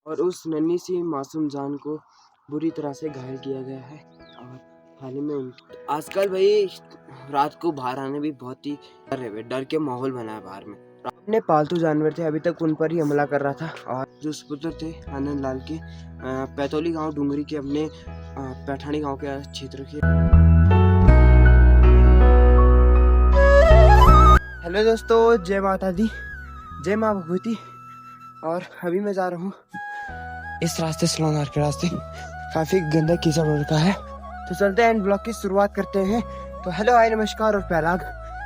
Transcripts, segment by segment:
और उस नन्ही सी मासूम जान को बुरी तरह से घायल किया गया है। और हाल ही में आजकल भाई रात को बाहर आने भी बहुत ही डर के माहौल बना है बाहर में। अपने पालतू जानवर थे, अभी तक उन पर ही हमला कर रहा था। और जो सुपुत्र थे आनंद लाल के पैतौली गांव डूंगरी के अपने पैठानी गांव के क्षेत्र के। हेलो दोस्तों, जय माता दी, जय माँ भगवती। और अभी मैं जा रहा हूँ इस रास्ते सलोनार के रास्ते, काफी गंदा कीचड़ हो रखा है। तो चलते हैं, ब्लॉग की शुरुआत करते हैं। तो हेलो, हाय, नमस्कार और प्याराग,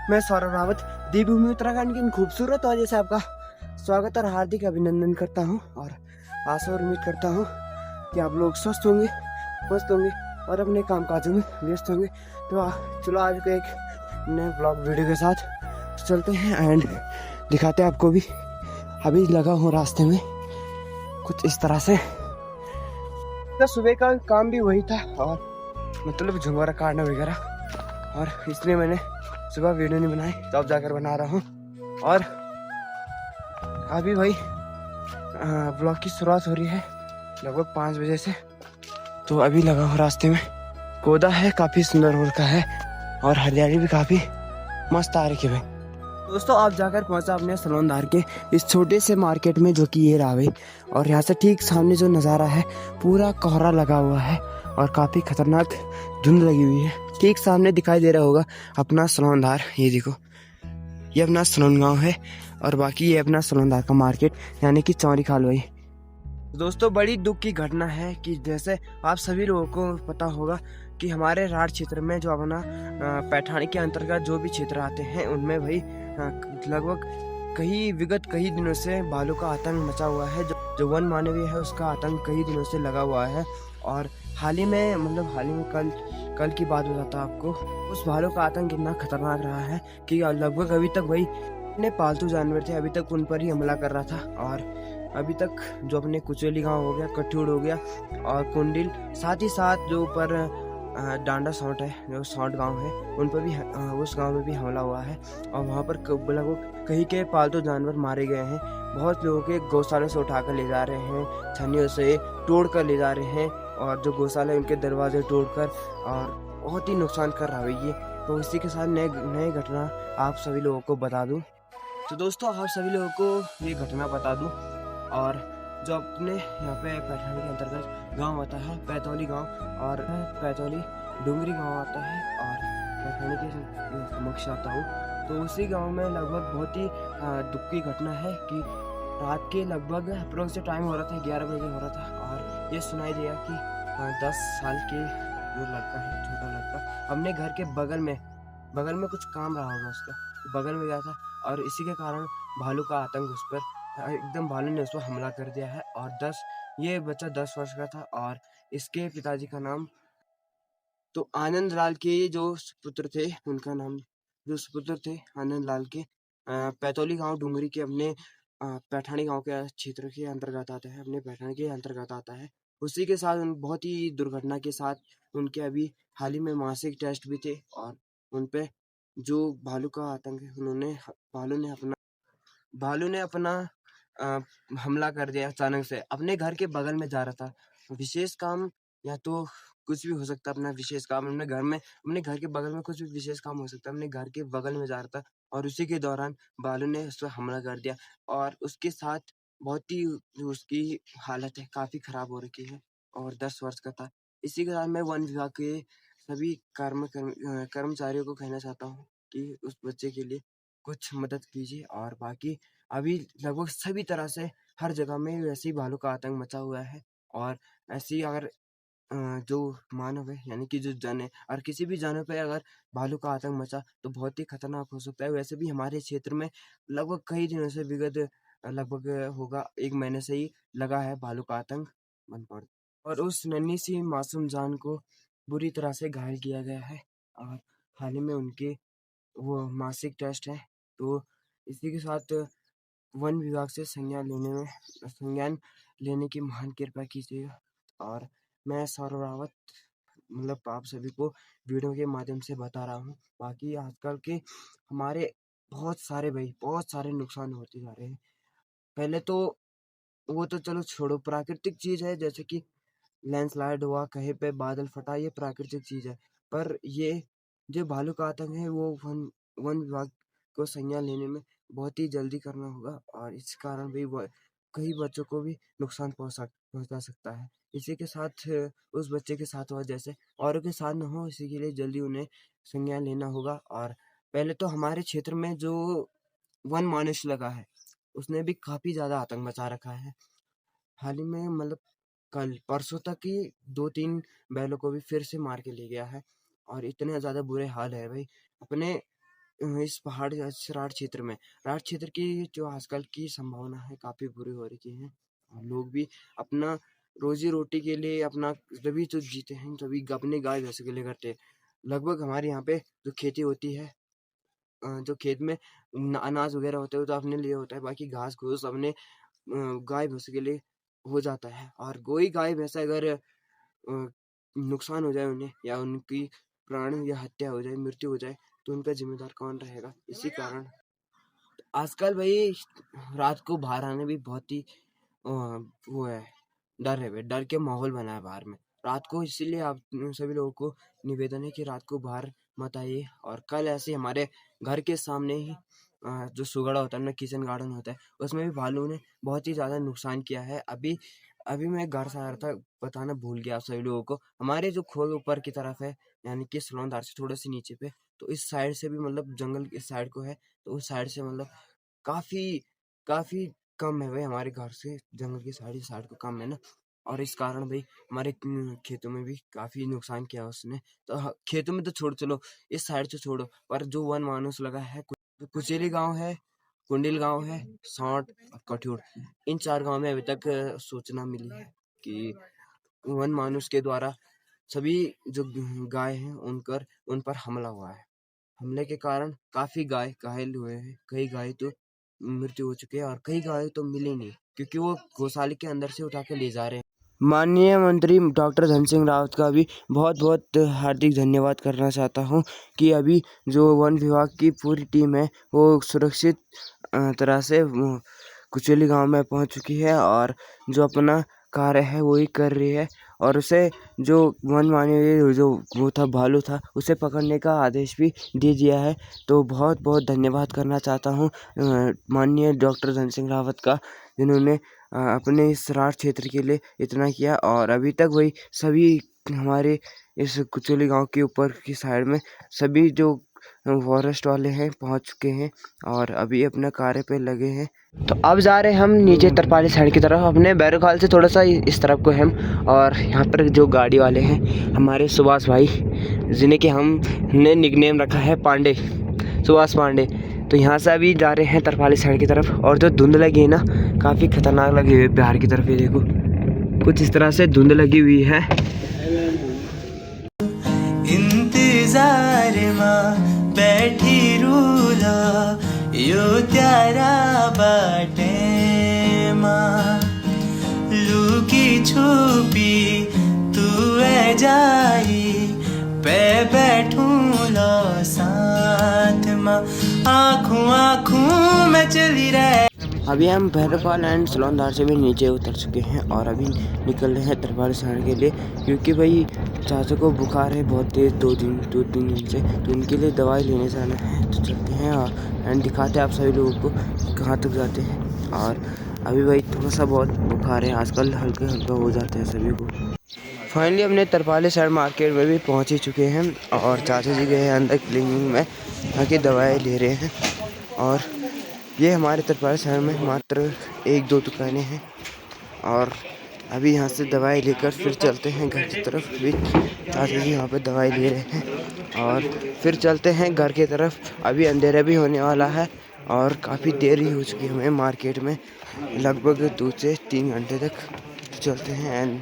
मैं सौरभ रावत देवभूमि उत्तराखंड की इन खूबसूरत वादी से आपका स्वागत और हार्दिक अभिनंदन करता हूँ। और आशा और उम्मीद करता हूँ कि आप लोग स्वस्थ होंगे, मस्त होंगे और अपने काम काजों में व्यस्त होंगे। तो चलो आज को एक नए ब्लॉग वीडियो के साथ चलते हैं एंड दिखाते हैं आपको भी। अभी लगा हूँ रास्ते में कुछ इस तरह से। सुबह का काम भी वही था, और मतलब झुंगवारा काटना वगैरह, और इसलिए मैंने सुबह वीडियो नहीं बनाई, तो अब जाकर बना रहा हूँ। और अभी भाई ब्लॉग की शुरुआत हो रही है लगभग 5 बजे से। तो अभी लगा हूँ रास्ते में, कोदा है, काफी सुंदर हो रखा है और हरियाली भी काफी मस्त आ रही है भाई। दोस्तों, आप जाकर पहुंचा अपने सलोनधार के इस छोटे से मार्केट में, जो कि ये रहा भाई। और यहाँ से ठीक सामने जो नज़ारा है, पूरा कोहरा लगा हुआ है और काफ़ी खतरनाक धुंध लगी हुई है। ठीक सामने दिखाई दे रहा होगा अपना सलोनधार, ये देखो, ये अपना सलोन गाँव है। और बाकी ये अपना सलोनधार का मार्केट, यानी कि चौरी खाल भाई। दोस्तों, बड़ी दुख की घटना है कि जैसे आप सभी लोगों को पता होगा कि हमारे राढ़ क्षेत्र में जो अपना पैठानी के अंतर्गत जो भी क्षेत्र आते हैं, उनमें भाई लगभग विगत कई दिनों से भालू का आतंक मचा हुआ है। जो वन मानवीय है, उसका आतंक कई दिनों से लगा हुआ है। और हाल ही में कल की बात बताता आपको, उस भालू का आतंक इतना खतरनाक रहा है कि लगभग अभी तक भाई अपने पालतू जानवर थे, अभी तक उन पर ही हमला कर रहा था। और अभी तक जो अपने कुचेली गांव हो गया, कठ्यूड़ हो गया और कुंडिल, साथ ही साथ जो ऊपर डांडा सौंट है, जो सौंट गांव है, उन पर भी उस गांव में भी हमला हुआ है। और वहां पर लगभग कहीं के पालतू जानवर मारे गए हैं। बहुत लोगों के गौशाले से उठाकर ले जा रहे हैं, छन्नियों से तोड़ कर ले जा रहे हैं, और जो गौशाले उनके दरवाजे तोड़कर, और बहुत ही नुकसान कर रहा है ये। तो इसी के साथ नई घटना आप सभी लोगों को बता दूं। तो दोस्तों, आप सभी लोगों को ये घटना बता दूं। और जो अपने यहाँ पे पैठानी के अंतर्गत गांव आता है पैतौली गांव, और पैतौली डूंगरी गांव आता है, और पैठानी के समक्ष आता हूँ। तो उसी गांव में लगभग बहुत ही दुख की घटना है कि रात के लगभग अप्रोक्स जो टाइम हो रहा था 11 बजे हो रहा था, और ये सुनाई दिया कि 10 साल के जो लड़का है, छोटा लड़का, अपने घर के बगल में कुछ काम रहा होगा उसका, बगल में गया था। और इसी के कारण भालू का आतंक उस पर एकदम, भालू ने उस पर हमला कर दिया है। और ये बच्चा 10 वर्ष का था, और इसके पिताजी का नाम, तो आनंद लाल के जो सुपुत्र थे, उनका नाम, जो सुपुत्र थे आनंद लाल के पैतौली गांव डूंगरी के अपने पैठानी गांव के क्षेत्र के अंतर्गत आता है, अपने पैठानी के अंतर्गत आता है। उसी के साथ बहुत ही दुर्घटना के साथ उनके अभी हाल ही में मासिक टेस्ट भी थे। और उनपे जो भालू का आतंक है, भालू ने अपना अ, हमला कर दिया अचानक से। अपने घर के बगल में जा रहा था, विशेष काम, या तो कुछ भी हो सकता है, अपना विशेष काम अपने घर के बगल में कुछ भी विशेष काम हो सकता है, अपने घर के बगल में जा रहा था, और उसी के दौरान भालू ने उस पर हमला कर दिया। और उसके साथ बहुत ही जो उसकी हालत है काफी खराब हो रखी है, और 10 वर्ष का था। इसी के साथ मैं वन विभाग के सभी कर्मचारियों को कहना चाहता हूँ कि उस बच्चे के लिए कुछ मदद कीजिए। और बाकी अभी लगभग सभी तरह से हर जगह में वैसे ही भालू का आतंक मचा हुआ है। और ऐसी अगर जो मानव है, यानी कि जो जन है, और किसी भी जानवर पे अगर भालू का आतंक मचा तो बहुत ही खतरनाक हो सकता है। वैसे भी हमारे क्षेत्र में लगभग कई दिनों से विगत लगभग होगा 1 महीने से ही लगा है भालू का आतंक बन पड़। और उस नन्ही सी मासूम जान को बुरी तरह से घायल किया गया है। और हाल ही में उनके वो मासिक टेस्ट है। तो इसी के साथ वन विभाग से संज्ञान लेने की महान कृपा कीजिएगा। और मैं सौरभ रावत, मतलब आप सभी को वीडियो के माध्यम से बता रहा हूँ। बाकी आजकल के हमारे बहुत सारे नुकसान होते जा रहे हैं। पहले तो वो तो चलो छोड़ो, प्राकृतिक चीज़ है, जैसे कि लैंडस्लाइड हुआ, कहीं पे बादल फटा, ये प्राकृतिक चीज़ है। पर ये जो भालू का आतंक है वो वन वन विभाग को संज्ञान लेने में बहुत ही जल्दी करना होगा, और इस कारण भी कई बच्चों को भी नुकसान पहुंचा सकता है। इसी के साथ उस बच्चे के साथ हुआ जैसे औरों के साथ न हो, इसी के लिए जल्दी उन्हें संज्ञान लेना होगा। और पहले तो हमारे क्षेत्र में जो वन मानुष लगा है उसने भी काफी ज्यादा आतंक मचा रखा है। हाल ही में मतलब कल परसों तक ही 2-3 बैलों को भी फिर से मार के ले गया है, और इतने ज़्यादा बुरे हाल है भाई अपने इस पहाड़ या इस राठ क्षेत्र की जो आजकल की संभावना है काफ़ी बुरी हो रही है। और लोग भी अपना रोजी रोटी के लिए अपना तभी तो जीते हैं, तभी अपने गाय भैंस के लिए करते हैं। लगभग हमारे यहाँ पे जो खेती होती है, जो खेत में अनाज वगैरह होते हैं वो तो अपने लिए होता है, बाकी घास घूस अपने गाय भैंस के लिए हो जाता है। और कोई गाय भैंस अगर नुकसान हो जाए उन्हें, या उनकी प्राण या हत्या हो जाए, मृत्यु हो जाए, तो उनका जिम्मेदार कौन रहेगा? इसी कारण आजकल भाई रात को बाहर आने भी बहुत ही वो है, डर है भाई, डर के माहौल बना है बाहर में रात को। इसीलिए आप सभी लोगों को निवेदन है कि रात को बाहर मत आइए। और कल ऐसे हमारे घर के सामने ही जो सुगड़ा होता है ना, किचन गार्डन होता है, उसमें भी भालू ने बहुत ही ज़्यादा नुकसान किया है। अभी अभी मैं घर से आ रहा था, बताना भूल गया आप सभी लोगों को, हमारे जो खोल ऊपर की तरफ है, यानी कि सलौनदार से थोड़ा सी नीचे पे, तो इस साइड से भी मतलब जंगल इस साइड को है, तो उस साइड से मतलब काफ़ी काफ़ी कम है भाई, हमारे घर से जंगल की साइड को कम है ना, और इस कारण भाई हमारे खेतों में भी काफ़ी नुकसान किया उसने। तो खेतों में तो छोड़, चलो इस साइड से छोड़ो, पर जो वन मानुस लगा है, कुचेली गांव है, कुंडिल गांव है, सौंठ और कठियोड़, इन 4 गांव में अभी तक सूचना मिली है कि वन मानुस के द्वारा सभी जो गाय हैं उन पर हमला हुआ है। हमले के कारण काफी गाय घायल हुए हैं, कई गाय तो मृत्यु हो चुकी है, और कई गाय तो मिली नहीं क्योंकि वो गौशाले के अंदर से उठा के ले जा रहे हैं। माननीय मंत्री डॉक्टर धन सिंह रावत का भी बहुत बहुत हार्दिक धन्यवाद करना चाहता हूँ कि अभी जो वन विभाग की पूरी टीम है वो सुरक्षित तरह से कुचेली गांव में पहुंच चुकी है, और जो अपना कार्य है वही कर रही है, और उसे जो माननीय जो वो था भालू था उसे पकड़ने का आदेश भी दे दिया है। तो बहुत बहुत धन्यवाद करना चाहता हूँ माननीय डॉक्टर धन सिंह रावत का, जिन्होंने अपने इस राठ क्षेत्र के लिए इतना किया। और अभी तक वही सभी हमारे इस कुचोली गांव के ऊपर की साइड में सभी जो फॉरेस्ट वाले हैं पहुंच चुके हैं, और अभी अपने कार्य पे लगे हैं। तो अब जा रहे हैं हम नीचे तरपाली साइड की तरफ, अपने बैरोखाल से थोड़ा सा इस तरफ को हम। और यहाँ पर जो गाड़ी वाले हैं हमारे सुभाष भाई, जिन्हें कि हमने निकनेम रखा है पांडे, सुभाष पांडे, तो यहाँ से अभी जा रहे हैं तरपाली साइड की तरफ। और जो धुंध लगी है ना, काफ़ी खतरनाक लगी हुई है बिहार की तरफ, ये देखो कुछ इस तरह से धुंध लगी हुई है। इंतजार में बैठी रूला यो त्यारा बाटे माँ, लुकी छुपी तू है जाई पे बैठूं लो साथ माँ, आँखों आँखों में चली रहे। अभी हम भैरवपाल एंड सलौनदार से भी नीचे उतर चुके हैं, और अभी निकल रहे हैं तरपाल शहर के लिए, क्योंकि भाई चाचा को बुखार है बहुत तेज़, 2-3 दिन से, तो उनके लिए दवाई लेने जाना है। तो चलते हैं और एंड दिखाते हैं आप सभी लोगों को कहाँ तक जाते हैं। और अभी भाई थोड़ा सा बहुत बुखार है आजकल, हल्का हो जाता है सभी को। फाइनली अपने तरपाली शहर मार्केट में भी पहुँच ही चुके हैं, और चाचा जी गए हैं अंदर क्लिनिक में, ताकि दवाई ले रहे हैं। और ये हमारे तरपाली शहर में मात्र 1-2 दुकानें हैं, और अभी यहाँ से दवाई लेकर फिर चलते हैं घर की तरफ। भी चाचा जी यहाँ पे दवाई ले रहे हैं, और फिर चलते हैं घर की तरफ। अभी अंधेरा भी होने वाला है, और काफ़ी देरी हो चुकी है हमें मार्केट में, लगभग 2 से 3 घंटे तक चलते हैं। एंड